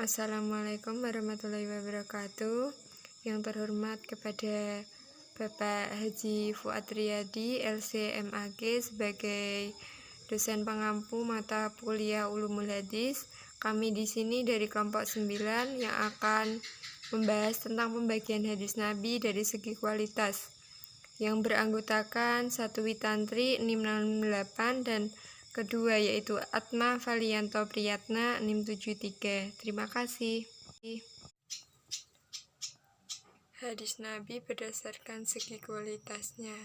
Assalamualaikum warahmatullahi wabarakatuh. Yang terhormat kepada Bapak Haji Fuad Riyadi, LC.MAG sebagai dosen pengampu mata kuliah Ulumul Hadis. Kami di sini dari kelompok 9 yang akan membahas tentang pembagian hadis Nabi dari segi kualitas, yang beranggotakan 1 Witantri, NIM 68, dan kedua yaitu Atma Valianto Priyatna, NIM 73. Terima kasih. Hadis Nabi berdasarkan segi kualitasnya,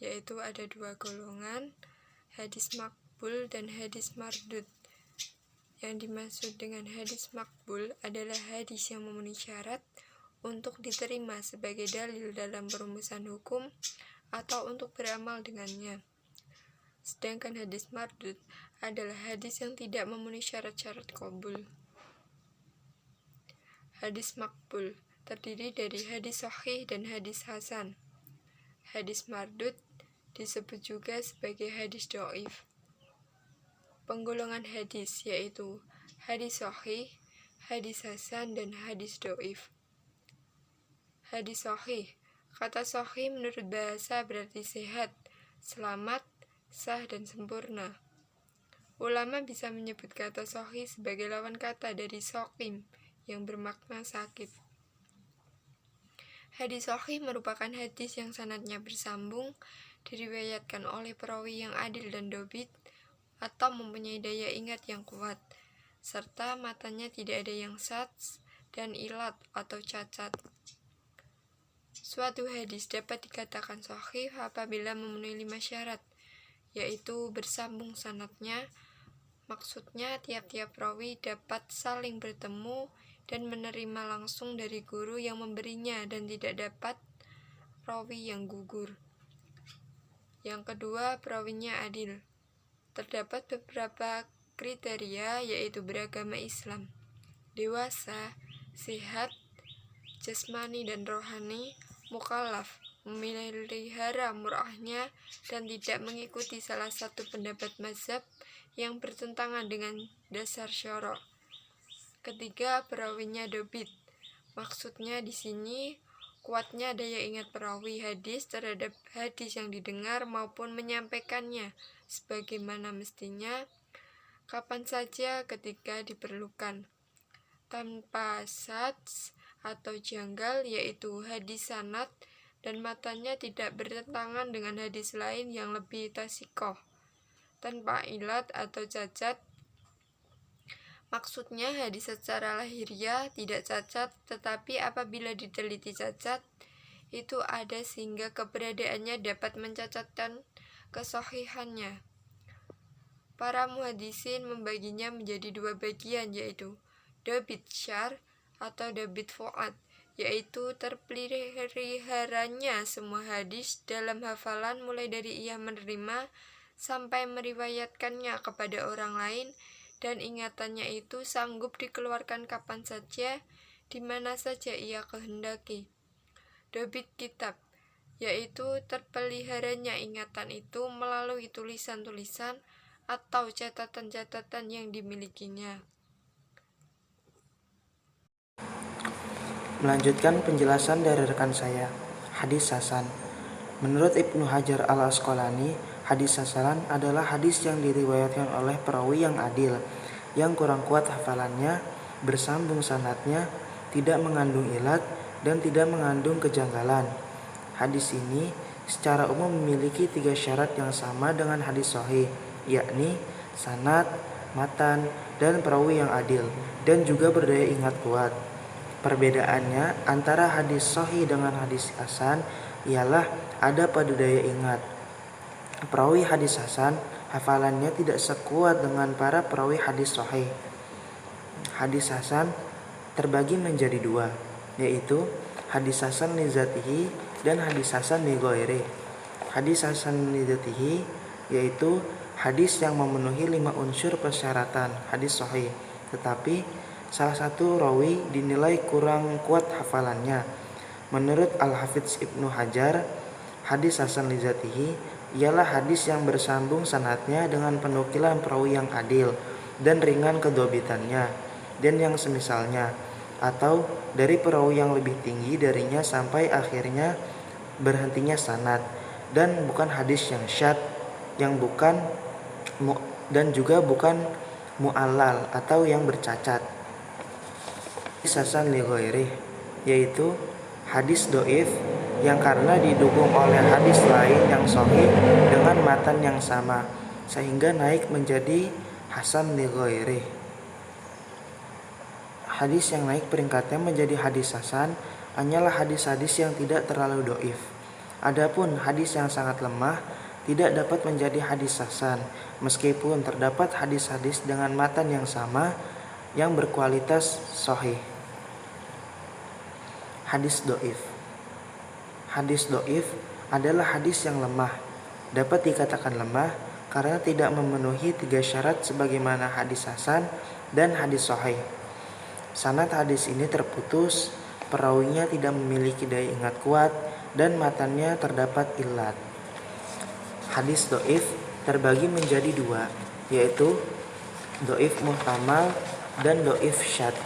yaitu ada 2 golongan, hadis makbul dan hadis mardud. Yang dimaksud dengan hadis makbul adalah hadis yang memenuhi syarat untuk diterima sebagai dalil dalam perumusan hukum atau untuk beramal dengannya. Sedangkan hadis mardud adalah hadis yang tidak memenuhi syarat-syarat qabul. Hadis makbul terdiri dari hadis sahih dan hadis hasan. Hadis mardud disebut juga sebagai hadis dhaif. Penggolongan hadis yaitu hadis sahih, hadis hasan, dan hadis dhaif. Hadis sahih, kata sahih menurut bahasa berarti sehat, selamat, sah, dan sempurna. Ulama bisa menyebut kata sahih sebagai lawan kata dari saqim yang bermakna sakit. Hadis sahih merupakan hadis yang sanadnya bersambung, diriwayatkan oleh perawi yang adil dan dobit atau mempunyai daya ingat yang kuat, serta matanya tidak ada yang syadz dan ilat atau cacat. Suatu hadis dapat dikatakan sahih apabila memenuhi 5 syarat, yaitu bersambung sanadnya, maksudnya tiap-tiap rawi dapat saling bertemu dan menerima langsung dari guru yang memberinya dan tidak dapat rawi yang gugur. Yang kedua, perawinya adil. Terdapat beberapa kriteria, yaitu beragama Islam, dewasa, sehat, jasmani dan rohani, mukallaf, memelihara mur'ahnya, dan tidak mengikuti salah satu pendapat mazhab yang bertentangan dengan dasar syara'. Ketiga, perawinya dobit. Maksudnya di sini kuatnya daya ingat perawi hadis terhadap hadis yang didengar maupun menyampaikannya sebagaimana mestinya, kapan saja ketika diperlukan, tanpa syadz atau janggal, yaitu hadis sanad dan matanya tidak bertentangan dengan hadis lain yang lebih tasikoh, tanpa ilat atau cacat. Maksudnya hadis secara lahiriah tidak cacat, tetapi apabila diteliti cacat itu ada sehingga keberadaannya dapat mencacatkan kesahihannya. Para muhadisin membaginya menjadi 2 bagian, yaitu dobit syar atau dobit fuad, yaitu terpeliharanya semua hadis dalam hafalan mulai dari ia menerima sampai meriwayatkannya kepada orang lain, dan ingatannya itu sanggup dikeluarkan kapan saja, di mana saja ia kehendaki. Dobit kitab, yaitu terpeliharanya ingatan itu melalui tulisan-tulisan atau catatan-catatan yang dimilikinya. Melanjutkan penjelasan dari rekan saya, hadis hasan. Menurut Ibnu Hajar al-Asqalani, hadis hasan adalah hadis yang diriwayatkan oleh perawi yang adil, yang kurang kuat hafalannya, bersambung sanadnya, tidak mengandung ilat, dan tidak mengandung kejanggalan. Hadis ini secara umum memiliki 3 syarat yang sama dengan hadis sahih, yakni sanad, matan, dan perawi yang adil, dan juga berdaya ingat kuat. Perbedaannya antara hadis sahih dengan hadis hasan ialah ada pada daya ingat. Perawi hadis hasan hafalannya tidak sekuat dengan para perawi hadis sahih. Hadis hasan terbagi menjadi 2, yaitu hadis hasan li dzatihi dan hadis hasan li ghairi. Hadis hasan li dzatihi yaitu hadis yang memenuhi 5 unsur persyaratan hadis sahih, tetapi salah satu rawi dinilai kurang kuat hafalannya. Menurut Al-Hafidz Ibnu Hajar, hadis hasan li dzatihi ialah hadis yang bersambung sanadnya dengan penukilan perawi yang adil dan ringan kedhobitannya. dan yang semisalnya, atau dari perawi yang lebih tinggi darinya sampai akhirnya berhentinya sanad, dan bukan hadis yang syadz, yang bukan dan juga bukan mu'allal atau yang bercacat. Hadis hasan li ghairih, yaitu hadis doif yang karena didukung oleh hadis lain yang sahih dengan matan yang sama sehingga naik menjadi hasan li ghairih. Hadis yang naik peringkatnya menjadi hadis hasan hanyalah hadis-hadis yang tidak terlalu doif. Adapun hadis yang sangat lemah tidak dapat menjadi hadis hasan meskipun terdapat hadis-hadis dengan matan yang sama yang berkualitas sahih. Hadis doif. Hadis doif adalah hadis yang lemah. Dapat dikatakan lemah karena tidak memenuhi 3 syarat sebagaimana hadis hasan dan hadis sahih. Sanad hadis ini terputus, perawinya tidak memiliki daya ingat kuat, dan matannya terdapat illat. Hadis doif terbagi menjadi 2, yaitu doif muhtamal dan doif syadz.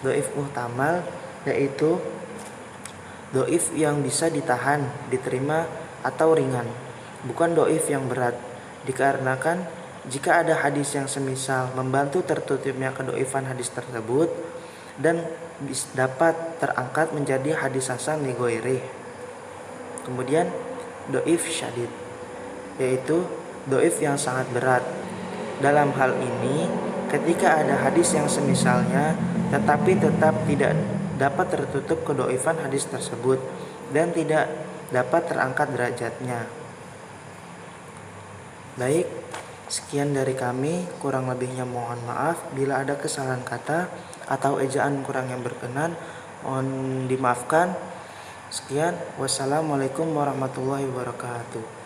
Doif muhtamal yaitu doif yang bisa ditahan, diterima atau ringan, bukan doif yang berat, dikarenakan jika ada hadis yang semisal membantu tertutupnya kedoifan hadis tersebut dan dapat terangkat menjadi hadis hasan li ghairih. Kemudian doif syadid, yaitu doif yang sangat berat. Dalam hal ini, ketika ada hadis yang semisalnya tetapi tetap tidak dapat tertutup kedoifan hadis tersebut dan tidak dapat terangkat derajatnya. Baik, sekian dari kami, kurang lebihnya mohon maaf. Bila ada kesalahan kata atau ejaan kurang yang berkenan, mohon dimaafkan. Sekian, wassalamualaikum warahmatullahi wabarakatuh.